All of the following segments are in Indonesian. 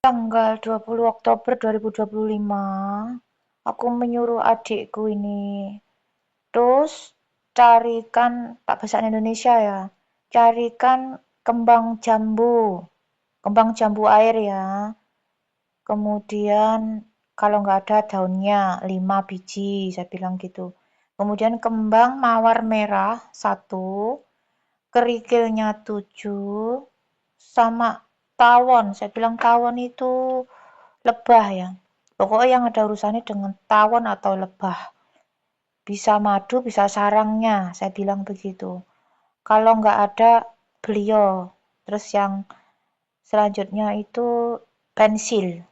Tanggal 20 Oktober 2025, aku menyuruh adikku ini, terus carikan, tak bahasa Indonesia ya, carikan kembang jambu air ya. Kemudian kalau nggak ada daunnya 5 biji, saya bilang gitu. Kemudian kembang mawar merah 1, kerikilnya 7, sama tawon. Saya bilang tawon itu lebah ya. Pokoknya yang ada urusannya dengan tawon atau lebah. Bisa madu, bisa sarangnya, saya bilang begitu. Kalau nggak ada, beliau. Terus yang selanjutnya itu pensil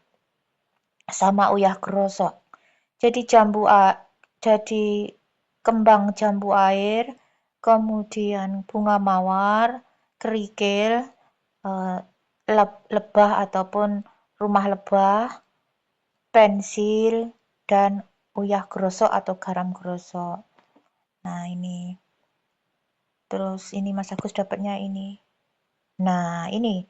sama uyah grosok. Jadi jadi kembang jambu air, kemudian bunga mawar, kerikil, eh, lebah ataupun rumah lebah, pensil, dan uyah grosok atau garam grosok. Nah ini, terus ini Mas Agus dapatnya ini. Nah ini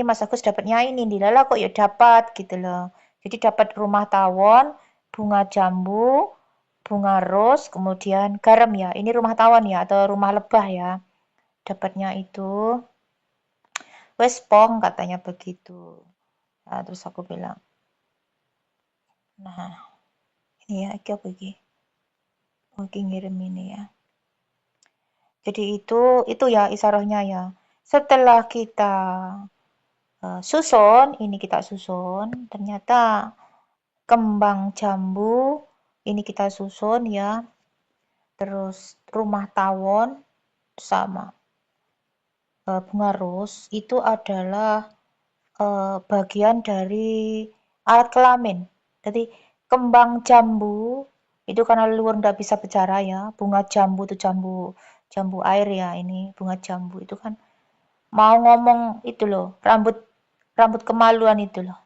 Mas Agus dapatnya ini, dilala kok ya dapat gitu loh. Jadi dapat rumah tawon, bunga jambu, bunga ros, kemudian garam ya. Ini rumah tawon ya atau rumah lebah ya. Dapatnya itu wes pong katanya begitu. Nah, terus aku bilang, nah ini ya, iki apa iki? Oke ngirim ini ya. Jadi itu ya isarohnya ya. Setelah kita susun, ini kita susun, ternyata kembang jambu ini kita susun ya. Terus rumah tawon sama bunga ros itu adalah bagian dari alat kelamin. Jadi kembang jambu itu karena leluhur nggak bisa bicara ya. Bunga jambu itu jambu air ya, ini bunga jambu itu kan mau ngomong itu loh, rambut rambut kemaluan itu loh.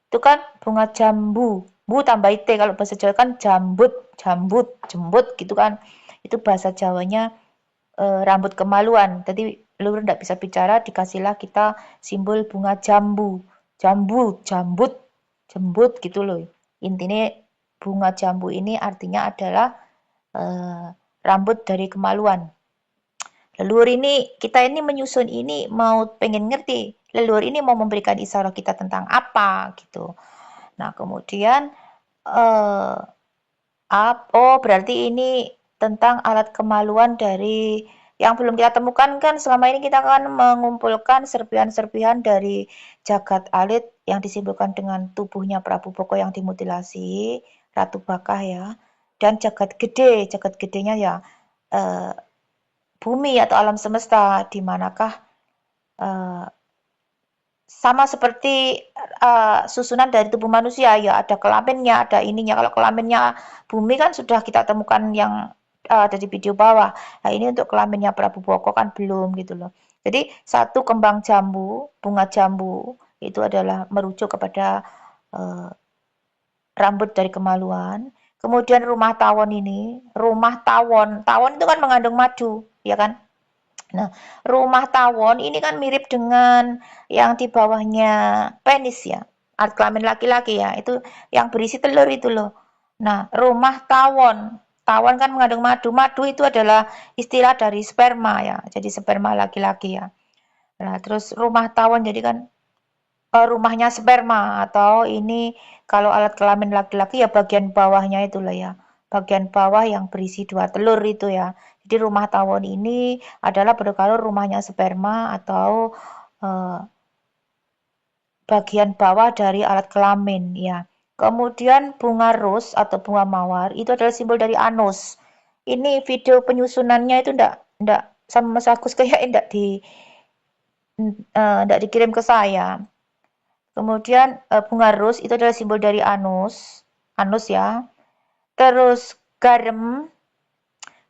Itu kan bunga jambu. Bu tambah ite kalau bahasa Jawa kan jambut, jambut, jembut gitu kan. Itu bahasa Jawanya rambut kemaluan. Jadi leluhur tidak bisa bicara, dikasihlah kita simbol bunga jambu. Jambu, jambut, jembut gitu loh. Intinya bunga jambu ini artinya adalah rambut dari kemaluan. Leluhur ini, kita ini menyusun ini mau pengen ngerti. Leluhur ini mau memberikan isyarat kita tentang apa gitu. Nah, kemudian eh oh berarti ini tentang alat kemaluan dari yang belum kita temukan kan selama ini kita akan mengumpulkan serpihan-serpihan dari jagat alit yang disimbolkan dengan tubuhnya Prabu Boko yang dimutilasi, Ratu Bakah ya, dan jagat gedenya ya eh, bumi atau alam semesta di manakah eh, sama seperti susunan dari tubuh manusia ya ada kelaminnya, ada ininya. Kalau kelaminnya bumi kan sudah kita temukan yang ada di video bawah. Nah, ini untuk kelaminnya Prabu Boko kan belum gitu loh. Jadi satu kembang jambu, bunga jambu itu adalah merujuk kepada uh, rambut dari kemaluan. Kemudian rumah tawon ini, rumah tawon, tawon itu kan mengandung madu, ya kan? Nah, rumah tawon ini kan mirip dengan yang di bawahnya penis ya, alat kelamin laki-laki ya, itu yang berisi telur itu loh. Nah, rumah tawon, tawon kan mengandung madu, madu itu adalah istilah dari sperma ya, jadi sperma laki-laki ya. Nah, terus rumah tawon jadi kan rumahnya sperma atau ini kalau alat kelamin laki-laki ya bagian bawahnya itu lah ya. Bagian bawah yang berisi 2 telur itu ya. Jadi rumah tawon ini adalah kalau rumahnya sperma atau eh, bagian bawah dari alat kelamin ya. Kemudian bunga ros atau bunga mawar itu adalah simbol dari anus. Ini video penyusunannya itu ndak sama Mas Agus kayak ndak dikirim ke saya. Kemudian bunga ros itu adalah simbol dari anus, anus ya. Terus garam,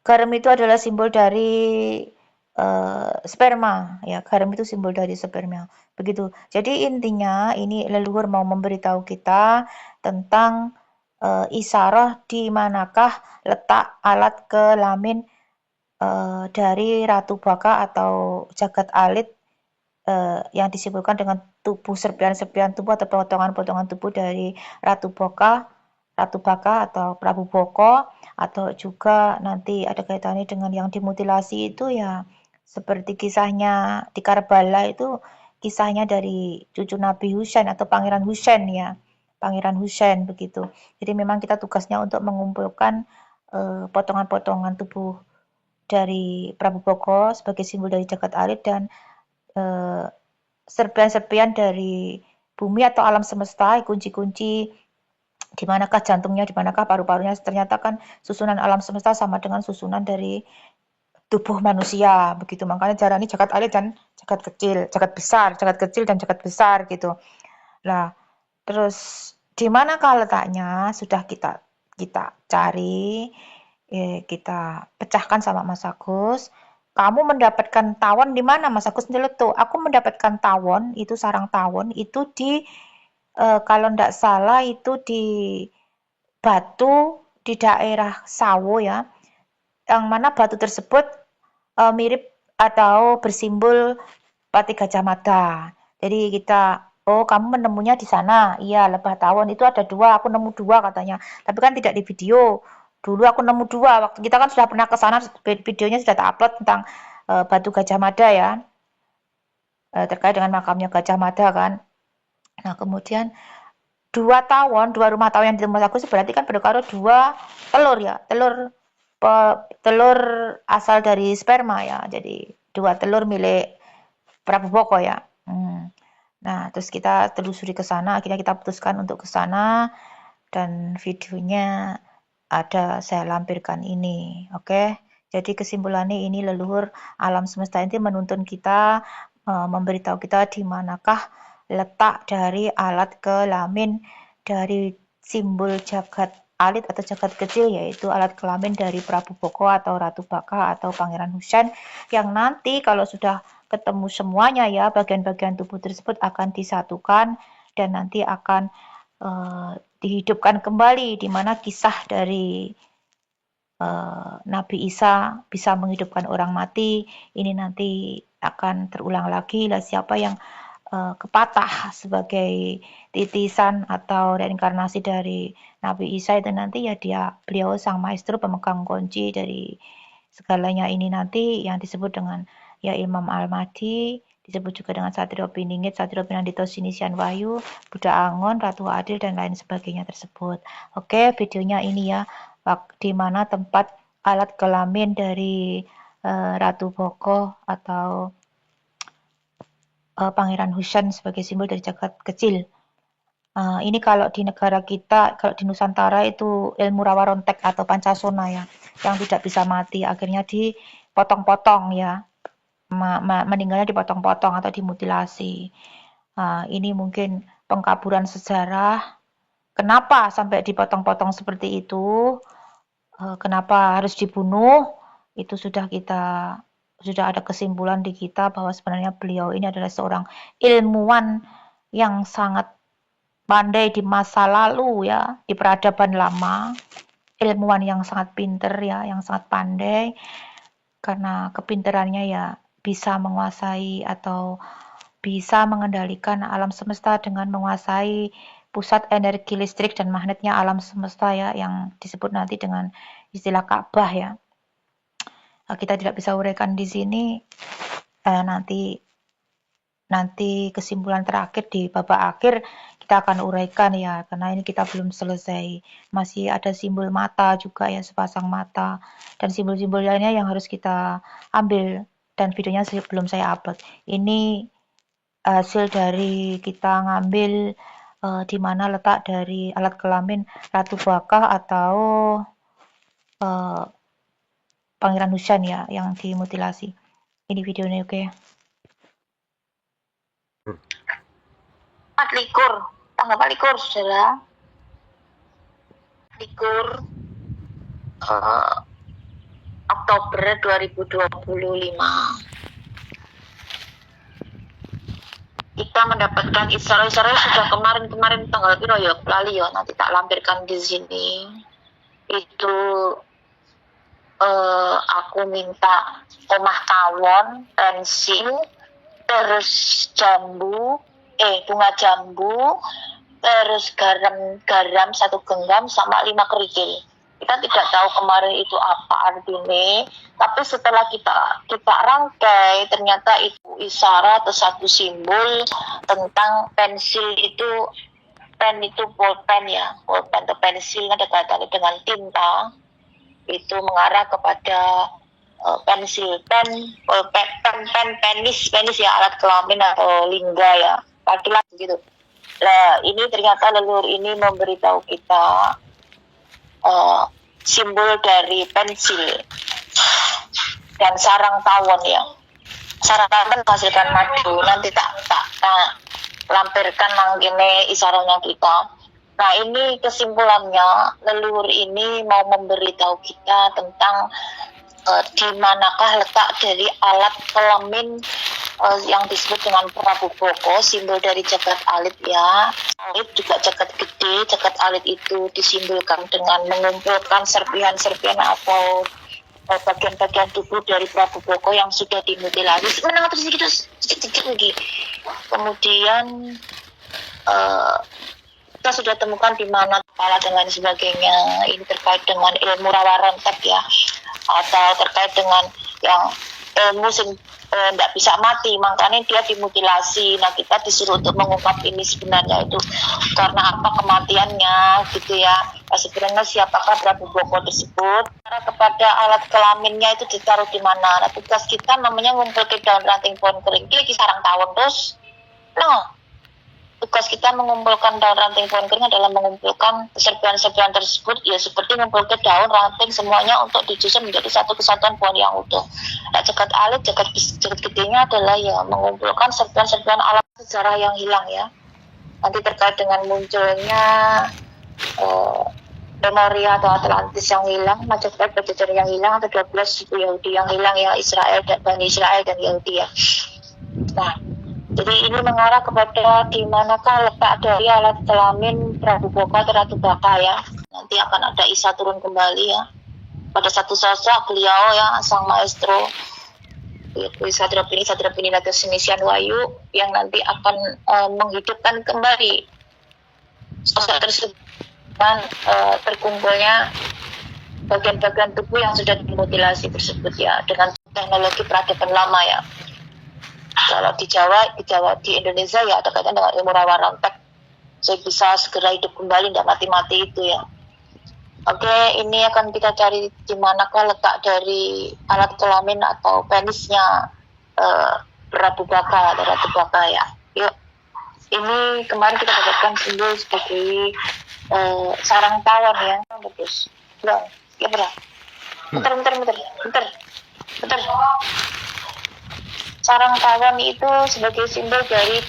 garam itu adalah simbol dari sperma ya. Garam itu simbol dari sperma. Begitu. Jadi intinya ini leluhur mau memberitahu kita tentang isyarah di manakah letak alat kelamin dari Ratu Baka atau jagat alit yang disimpulkan dengan tubuh serpihan-serpihan tubuh atau potongan-potongan tubuh dari Ratu Baka atau Prabu Boko, atau juga nanti ada kaitannya dengan yang dimutilasi itu ya seperti kisahnya di Karbala itu kisahnya dari cucu Nabi Husain atau Pangeran Husain ya. Pangeran Husain begitu. Jadi memang kita tugasnya untuk mengumpulkan potongan-potongan tubuh dari Prabu Boko sebagai simbol dari jagat alit dan serpian-serpian dari bumi atau alam semesta, kunci-kunci di manakah jantungnya, di manakah paru-parunya. Ternyata kan susunan alam semesta sama dengan susunan dari tubuh manusia begitu. Makanya cara ini jagat alit dan jagat kecil, jagat besar, jagat kecil dan jagat besar gitu. Nah, terus di manakah letaknya sudah kita cari, kita pecahkan sama Mas Agus. Kamu mendapatkan tawon di mana, Mas Agus nyeletuk? Aku mendapatkan tawon, itu sarang tawon, itu di kalau ndak salah itu di batu di daerah Sawo ya, yang mana batu tersebut mirip atau bersimbol Pati Gajah Mada. Jadi kita, oh kamu menemunya di sana, iya lebah tawon itu ada 2, aku nemu 2 katanya. Tapi kan tidak di video. Dulu aku nemu 2, waktu kita kan sudah pernah ke sana, videonya sudah tak-upload tentang Batu Gajah Mada ya, terkait dengan makamnya Gajah Mada kan. Nah kemudian 2 rumah tawon yang ditemu aku berarti kan berkaro 2 telur ya, telur asal dari sperma ya, jadi 2 telur milik Prabu Boko ya. Nah, terus kita telusuri ke sana, akhirnya kita putuskan untuk ke sana dan videonya ada saya lampirkan ini. Oke. Jadi kesimpulannya ini leluhur alam semesta ini menuntun kita, memberitahu kita di manakah letak dari alat kelamin dari simbol jagat alit atau jagat kecil, yaitu alat kelamin dari Prabu Boko atau Ratu Baka atau Pangeran Husain, yang nanti kalau sudah ketemu semuanya ya, bagian-bagian tubuh tersebut akan disatukan dan nanti akan dihidupkan kembali, di mana kisah dari Nabi Isa bisa menghidupkan orang mati ini nanti akan terulang lagi. Lah siapa yang kepatah sebagai titisan atau reinkarnasi dari Nabi Isa itu nanti ya beliau sang maestro pemegang kunci dari segalanya ini nanti yang disebut dengan ya Imam Al-Mahdi, disebut juga dengan Satrio Piningit, Satrio Pinandito Sinisian Wahyu, Buddha Angon, Ratu Adil dan lain sebagainya tersebut. Oke, videonya ini ya, di mana tempat alat kelamin dari Ratu Boko atau Pangeran Husain sebagai simbol dari jagat kecil. Ini kalau di negara kita, kalau di Nusantara itu ilmu rawa rontek atau pancasona ya, yang tidak bisa mati, akhirnya dipotong-potong ya, meninggalnya dipotong-potong atau dimutilasi. Ini mungkin pengkaburan sejarah. Kenapa sampai dipotong-potong seperti itu? Kenapa harus dibunuh? Itu sudah ada kesimpulan di kita bahwa sebenarnya beliau ini adalah seorang ilmuwan yang sangat pandai di masa lalu ya, di peradaban lama, ilmuwan yang sangat pinter ya, yang sangat pandai, karena kepinterannya ya bisa menguasai atau bisa mengendalikan alam semesta dengan menguasai pusat energi listrik dan magnetnya alam semesta ya, yang disebut nanti dengan istilah Ka'bah ya. Kita tidak bisa uraikan di sini, nanti kesimpulan terakhir di babak akhir kita akan uraikan ya, karena ini kita belum selesai, masih ada simbol mata juga ya, sepasang mata dan simbol-simbol lainnya yang harus kita ambil dan videonya belum saya upload. Ini hasil dari kita ngambil di mana letak dari alat kelamin Ratu Baka atau Pangeran Husain ya yang dimutilasi. Ini videonya oke. 4 tanggal 4 saudara. 4 Oktober 2025. Kita mendapatkan isyarat-isyarat sudah kemarin tanggal piro ya, lali ya, nanti tak lampirkan di sini. Itu aku minta omah tawon, pensil, terus bunga jambu, terus garam 1 genggam sama 5 kerikil. Kita tidak tahu kemarin itu apa artinya, tapi setelah kita rangkai ternyata itu isyarat atau satu simbol tentang pensil itu, pen itu pulpen ya, pulpen atau pensil ada kaitannya dengan tinta, itu mengarah kepada pensil, pulpen, penis ya, alat kelamin atau lingga ya, laki-laki gitu. Nah, ini ternyata leluhur ini memberitahu kita simbol dari pensil dan sarang tawon ya. Sarang tawon menghasilkan madu. Nanti tak lampirkan mangkene isarannya kita. Nah, ini kesimpulannya, leluhur ini mau memberitahu kita tentang di manakah letak dari alat kelamin yang disebut dengan Prabu Boko, simbol dari jagat alit ya. Alit juga jagat gede, jagat alit itu disimbolkan dengan mengumpulkan serpihan-serpihan atau bagian-bagian tubuh dari Prabu Boko yang sudah dimutilasi. Menang terus sedikit lagi. Kemudian kita sudah temukan di mana kepala dan lain sebagainya. Ini terkait dengan ilmu rawa rontek ya, atau terkait dengan yang ilmu tidak bisa mati, makanya dia dimutilasi. Nah, kita disuruh untuk mengungkap ini sebenarnya itu karena apa kematiannya gitu ya. Nah, sebenarnya siapakah Prabu Boko tersebut, karena kepada alat kelaminnya itu ditaruh di mana. Nah, tugas kita namanya ngumpul ke daun ranting pohon kering, lagi sarang tawon terus. Nah, tugas kita mengumpulkan daun ranting pohon kering adalah mengumpulkan serpihan-serpihan tersebut ya, seperti mengumpulkan daun ranting semuanya untuk disusun menjadi satu kesatuan pohon yang utuh. Nah, jagat alit, jagat gedenya adalah ya mengumpulkan serpihan-serpihan alat sejarah yang hilang ya. Nanti terkait dengan munculnya Lemuria atau Atlantis yang hilang, Majapahit Pajajaran yang hilang, atau 12 suku Yahudi yang hilang ya, Israel dan Bani Israel dan Yahudi ya. Nah, jadi ini mengarah kepada di manakah letak dari alat kelamin Prabu Boko atau Ratu Baka ya. Nanti akan ada Isa turun kembali ya. Pada satu sosok beliau ya, sang maestro yaitu Sadrapini Nagasini Wahyu yang nanti akan menghidupkan kembali sosok tersebut dan terkumpulnya bagian-bagian tubuh yang sudah dimutilasi tersebut ya, dengan teknologi peradaban lama ya. Kalau di Jawa di Indonesia ya ada kaitan dengan ilmu rawa rontek, saya bisa segera hidup kembali, tidak mati-mati itu ya. Oke, ini akan kita cari di manakah letak dari alat kelamin atau penisnya Prabu Baka atau Ratu Baka ya. Yuk, ini kemarin kita dapatkan simbol sebagai sarang tawon ya. Bagus, belum? Ya benar. Bentar. Sarang tawon itu sebagai simbol dari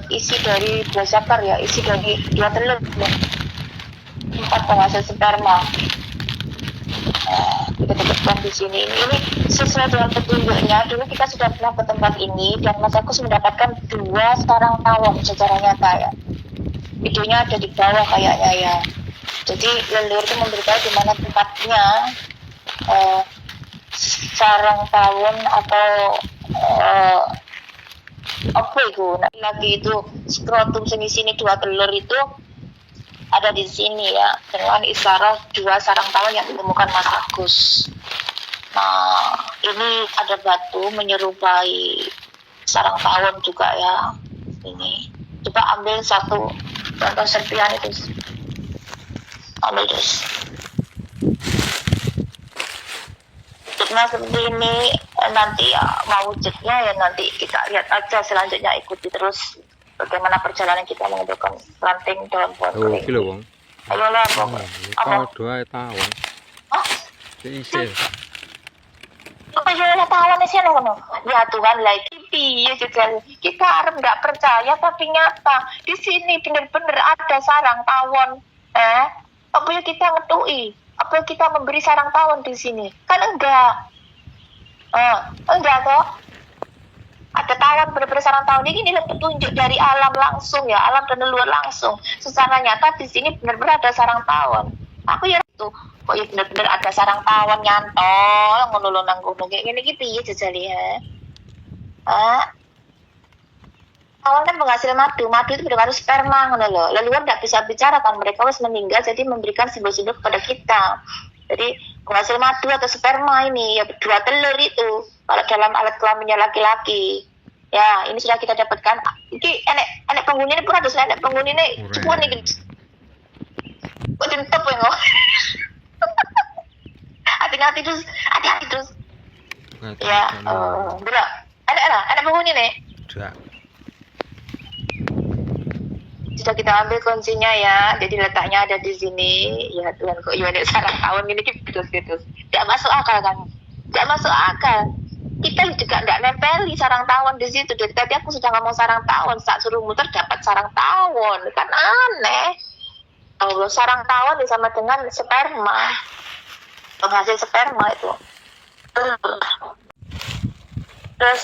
isi dari dua zakar ya, isi dari 2 telur, 4 penghasil sperma. Kita dapatkan di sini. Ini sesuai dengan petunjuknya. Dulu kita sudah pernah ke tempat ini dan Mas Agus mendapatkan 2 sarang tawon secara nyata ya. Videonya ada di bawah kayaknya ya. Jadi leluhur itu memberitahu di mana tempatnya sarang tawon atau apa itu lagi itu skrotum sini 2 telur itu ada di sini ya, dengan isyarat 2 sarang tawon yang ditemukan Mas Agus. Nah, ini ada batu menyerupai sarang tawon juga ya. Ini coba ambil satu contoh serpihan itu, ambil terus. Nah, seperti ini nanti ya, mau wujudnya ya nanti kita lihat aja, selanjutnya ikuti terus bagaimana perjalanan kita mengumpulkan ranting daun pohon kering. Iki lho, Wong. Ayo lah, apa? Dua tawon. Hah? Isi. Apa ya tawon sih ngono? Ya Tuhan, lagi piye jajal. Kita arep enggak percaya tapi nyata. Di sini benar-benar ada sarang tawon. Apa ya kita ngetui? Apa kita memberi sarang tawon di sini? Kan enggak. Enggak kok. Ada tawon, benar-benar sarang tawon ini adalah petunjuk dari alam langsung ya, alam dan leluhur langsung. Secara nyata di sini benar-benar ada sarang tawon. Aku ya itu, kok ya benar-benar ada sarang tawon nyantol, ngono nang gunung kayak gini gitu ya jajali ya. tawon kan penghasil madu itu berpengaruh sperma ngono lho. Leluhur nggak bisa bicara kan, mereka harus meninggal jadi memberikan simbol-simbol kepada kita. Jadi penghasil madu atau sperma ini ya dua telur itu kalau dalam alat kelaminnya laki-laki. Ya, ini sudah kita dapatkan. Ini enek penghuni ini pun ada enek penghuni ini cukup nih. Kok dentep ya kok. Hati-hati terus. Ya, berak. Ada penghuni nih. Tidak. Sudah kita ambil kuncinya ya. Jadi letaknya ada di sini. Ya Tuhan, kok iya sarang tawon ini gitu. Tidak masuk akal kan? Tidak masuk akal. Kita juga tidak nempeli sarang tawon di situ. Dari tadi aku sudah ngomong sarang tawon, saat suruh muter dapat sarang tawon, kan aneh. Allah, sarang tawon sama dengan sperma, penghasil sperma itu. Terus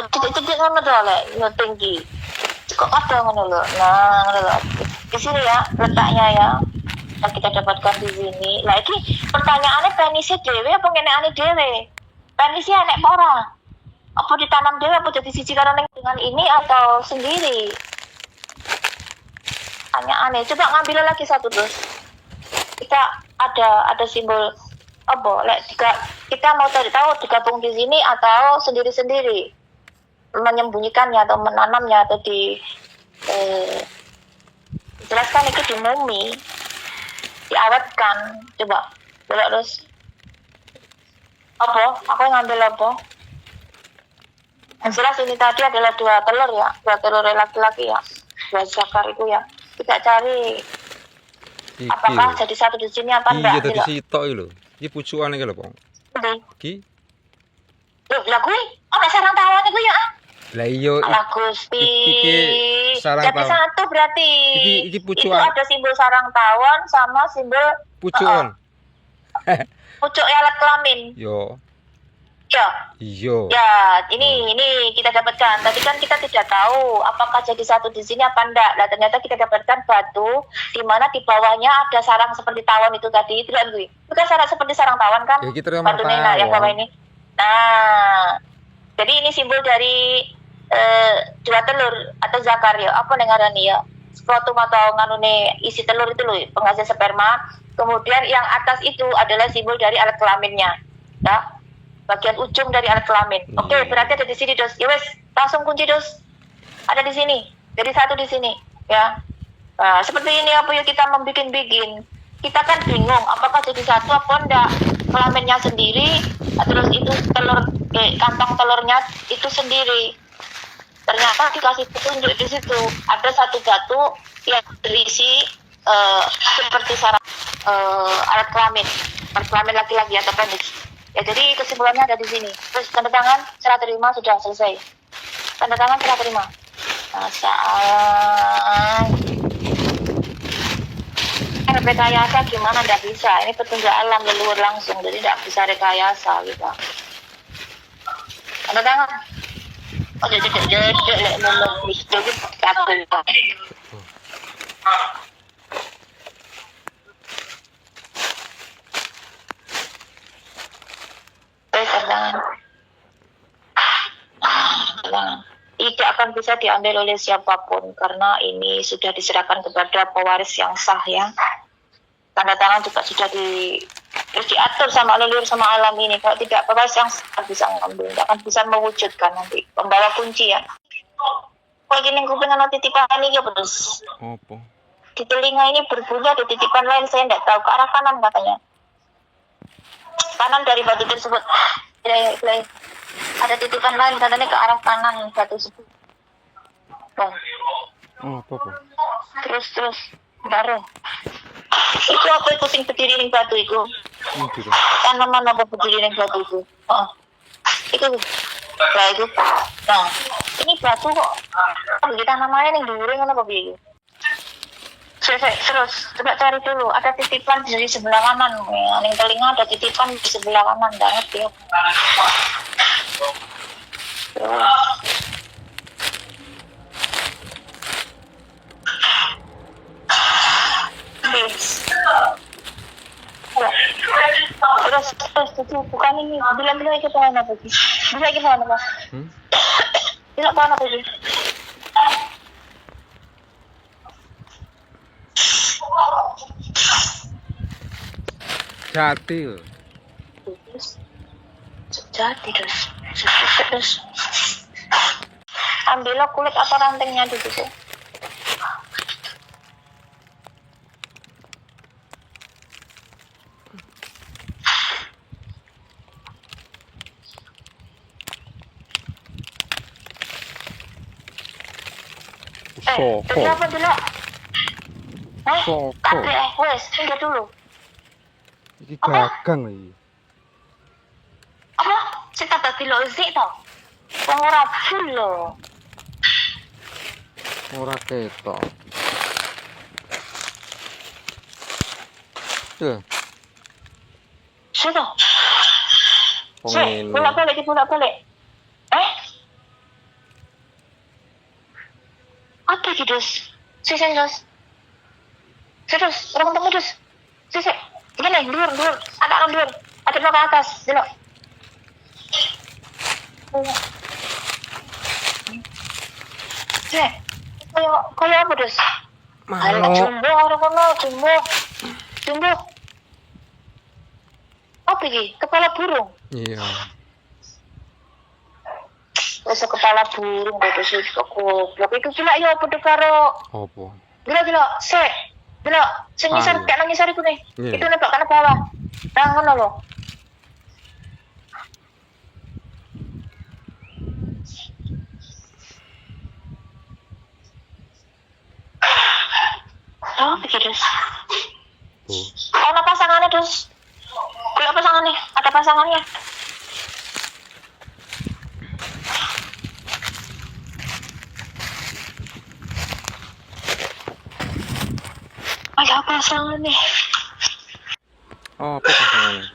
tidak ngono dole, tinggi. Kok ada ngono lho. Nah, ngono lho. Di sini ya letaknya ya. Yang kita dapatkan di sini. Nah, ini pertanyaannya penisi dewe apa ngenekane dewe? Penisi enek apa ora? Apa ditanam dewe apa jadi siji karo dengan ini atau sendiri? Aneh. Coba ngambil lagi satu terus. Kita ada simbol apa? Kita mau cari tahu digabung di sini atau sendiri-sendiri menyembunyikannya atau menanamnya atau jelaskan itu di mumi. Diawetkan, coba belok terus apa? Aku ngambil apa? Yang jelas ini tadi adalah dua telur laki-laki ya, dua zakar itu ya. Kita cari apakah jadi satu di sini apa enggak? Iya tadi sitok lho. Iki pucukan iki lho, Pong. Iki. Lah kuwi ana sarang tawon iku ya. Lah iya Gusti. Iki sarang jadi tawon. satu berarti. Iki pucukan. Itu ada simbol sarang tawon sama simbol Pucukan. pucuk alat kelamin. Yo. Ya. Iya. Ya, ini kita dapatkan. Tadi kan kita tidak tahu apakah jadi satu di sini apa enggak. Nah, ternyata kita dapatkan batu di mana di bawahnya ada sarang seperti tawon itu tadi. Itu kan gue. Bukan sarang seperti sarang tawon kan? Ya, kita Batu Nena yang bawah ini. Nah, jadi ini simbol dari dua telur atau zakar ya. Apa nengarani ya? Skrotum atau nganune isi telur itu loh, penghasil sperma. Kemudian yang atas itu adalah simbol dari alat kelaminnya. Ya. Bagian ujung dari alat kelamin. Oke, berarti ada di sini, Dos. Ya wes, langsung kunci, Dos. Ada di sini. Jadi satu di sini, ya. Nah, seperti ini apa ya kita membikin-bikin. Kita kan bingung apakah jadi satu apa enggak. Kelaminnya sendiri, terus itu kantong telurnya itu sendiri. Ternyata dikasih petunjuk di situ. Ada satu batu yang berisi seperti sarang alat kelamin laki-laki atau penis. Ya, jadi kesimpulannya ada di sini. Terus tanda tangan, serah terima, sudah selesai. Tanda tangan, serah terima. Rekayasa gimana? Tidak bisa. Ini petunjuk alam leluhur langsung, jadi tidak bisa rekayasa gitu. Tanda tangan. Oh, jadi tidak akan bisa diambil oleh siapapun karena ini sudah diserahkan kepada pewaris yang sah ya. Tanda tangan juga sudah diatur sama leluhur sama alam ini. Kalau tidak pewaris yang sah bisa mengambil, tidak akan bisa mewujudkan nanti pembawa kunci ya. Kalau gini gue pengen titipan ini ya terus. Apa? Di telinga ini berbunyi ada titipan lain, saya tidak tahu, ke arah kanan katanya. Kanan dari batu tersebut. Ada titipan lain katanya ke arah kanan batu tersebut. Apa? Terus baru. Itu apa itu sing berdiri ning batu itu? Itu. Tanaman apa berdiri ning batu itu? Itu. Nah, itu. Nah, ini batu kok. Kita namanya ning dhuwure ngono apa piye? Terus coba cari dulu, ada titipan di sebelah kanan. Ning telinga ada titipan di sebelah kanan, enggak ngerti ya. Terus bukan ini bilang kita mana apa sih? Bisa kita mana apa? Delok kono apa iki? Jati lho. Jadi terus ambil kulit atau rantingnya di situ. Soko. Apa dulu? Soko. Kate wes, tinggal dulu. Iki gagang lho. Apa? Kita tadi lo zik tau. Wong ora full lo. Ora ketok. Tuh, Sudah. pengene. Bolak-balik. Apa gitu, Dus? Sisi, Dus. Terus, orang temu, Dus. Sisi. Gini, dur. Ada dur. Ada lo ke atas, dulu. Sisi. Kayak apa, Dus? Ayo, Manuk. jumbo, orang kono, jumbo. Apa ini? Kepala burung. Iya. Wes kepala burung kok terus kok goblok iku gila ya padha karo Apa? gila sik gila sing ngisar Iya. kayak nang ngisar iku nih Iya. itu nebak kana bawah nang ngono lho oh pikir Dus Bu. ada pasangannya Dus kalau pasangannya ada pasangannya ada pasangannya Oh, apa pasangannya?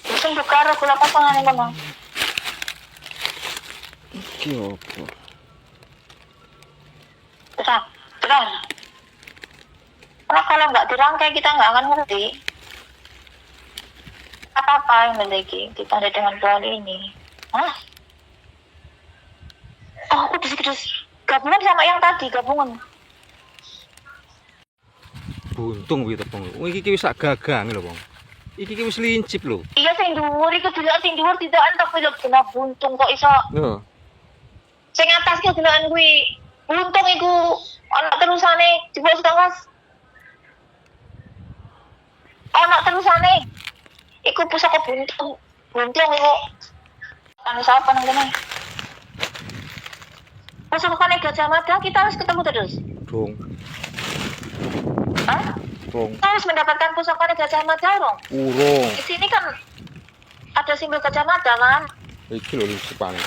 mungkin buka kula pasangannya memang Iki apa? terang karena kalau nggak dirangkai kita nggak akan ngerti apa yang memiliki kita ada dengan pohon ini. Hah? Oh, aku gabungan sama yang tadi gabungan. Buntung kuwi to, Bang. Oh, iki wis sak gagang lho, Bang. Iki wis lincip lho. Iya sing dhuwur iku delok sing dhuwur tidak entuk film kena buntung kok iso. Lho. Sing atas ki delokan kuwi buntung iku ana terusane coba setengah. Ana terusane. Iku pusaka buntung. Buntung iku. Kan siapa nang kene? Pusaka Gajah Mada kita harus ketemu terus. Dong. Hah? Dong. Kita harus mendapatkan pusaka Gajah Mada dong. Urung. Di sini kan ada simbol Gajah Mada kan? Iki lho lincipane.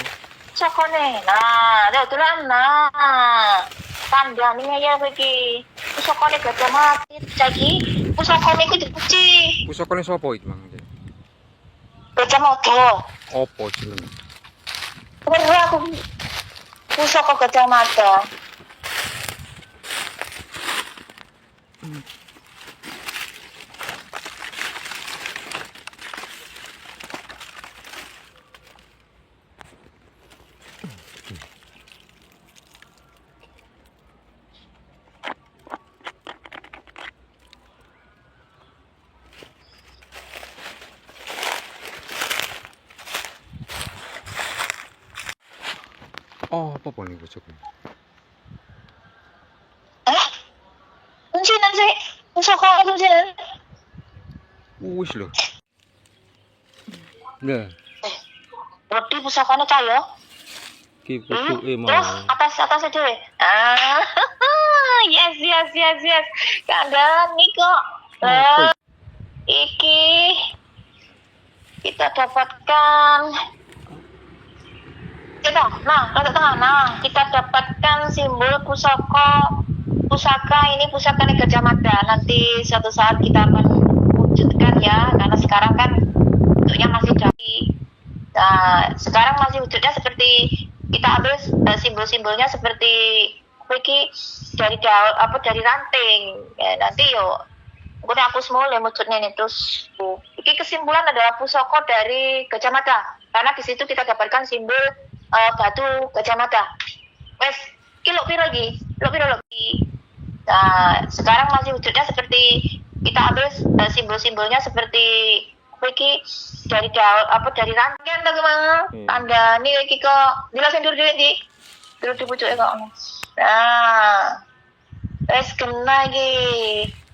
Pusakane. Nah, lho dolan nah. Tandane ya iki. Pusakane Gajah Mada iki. Pusakane iku dicuci. Pusakane sapa iki, Mang? Gajah Mada. Apa jenenge? Ora aku pusaka Gajah Mada. Oh, apa pon iki bojone? Kuncinan sih. Pusaka kuncinan. Wis lho. Nah, Wedi pusakane kaya. iki pucuke Terus mau. atas dhewe. Ah, yes. Kandhani kok. Apa Iki kita dapatkan kita dapatkan simbol pusaka ini pusaka Gajah Mada. Nanti suatu saat kita akan wujudkan ya, karena sekarang kan bentuknya masih dari sekarang masih wujudnya seperti kita ambil simbol-simbolnya seperti iki dari dari ranting ya, nanti yo mungkin aku semua wujudnya ini terus iki kesimpulan adalah pusaka dari Gajah Mada karena di situ kita dapatkan simbol batu kacamata. Wes, kilo piro lagi? Kilo piro lagi? Nah, sekarang masih wujudnya seperti kita ambil simbol-simbolnya seperti apa iki dari dari rangkaian to Mang. Tanda nih iki kok dilasin dulu di pucuk kok. Nah, wes kena iki.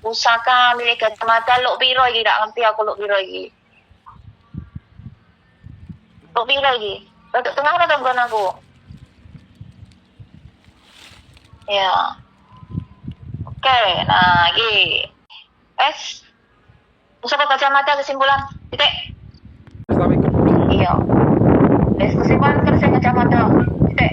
Pusaka milik kacamata lok piro iki gak ngerti aku lok piro iki. Lok piro iki? Untuk tengah atau bukan aku? Ya. Oke, nah iki. Pusaka kacamata kesimpulan. Titik. Tapi Iya. Kesimpulan kerja kacamata. Titik.